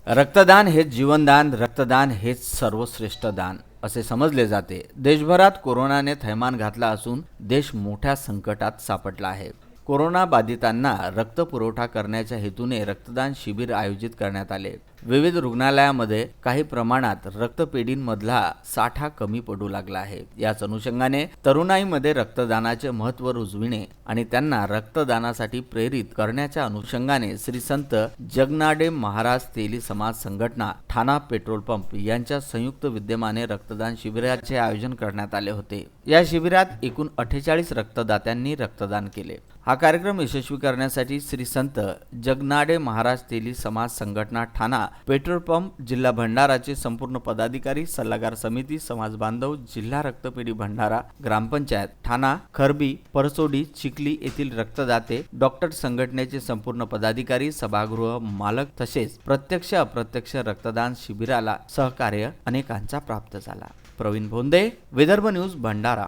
रक्तदान हेच जीवनदान, रक्तदान हेच सर्वश्रेष्ठ दान असे समजले जाते। देशभरात कोरोनाने थैमान घातला असून देश मोठ्या संकटात सापडला आहे। कोरोना बाधितांना रक्त पुरवठा करण्याच्या हेतूने रक्तदान शिबिर आयोजित करण्यात आले। विविध रुग्णालयामध्ये काही प्रमाणात रक्तपेढींमधला साठा कमी पडू लागला आहे। याच अनुषंगाने तरुणाईमध्ये रक्तदानाचे महत्त्व रुजविणे आणि त्यांना रक्तदानासाठी प्रेरित करण्याच्या अनुषंगाने श्री संत जगनाडे महाराज तेली समाज संघटना ठाणा पेट्रोल पंप यांच्या संयुक्त विद्यमाने रक्तदान शिबिराचे आयोजन करण्यात आले होते। या शिबिरात एकूण 48 रक्तदात्यांनी रक्तदान केले। हा कार्यक्रम यशस्वी करण्यासाठी श्री संत जगनाडे महाराज तेली समाज संघटना ठाणा पेट्रोल पंप, जिल्हा भंडाराचे संपूर्ण पदाधिकारी, सल्लागार समिती, समाज बांधव, जिल्हा रक्तपेढी भंडारा, ग्रामपंचायत ठाणा, खरबी, परसोडी, चिखली येथील रक्तदाते, डॉक्टर संघटनेचे संपूर्ण पदाधिकारी, सभागृह मालक तसेच प्रत्यक्ष अप्रत्यक्ष रक्तदान शिबिराला सहकार्य अनेकांचा प्राप्त झाला। प्रवीण भोंदे, विदर्भ न्यूज, भंडारा।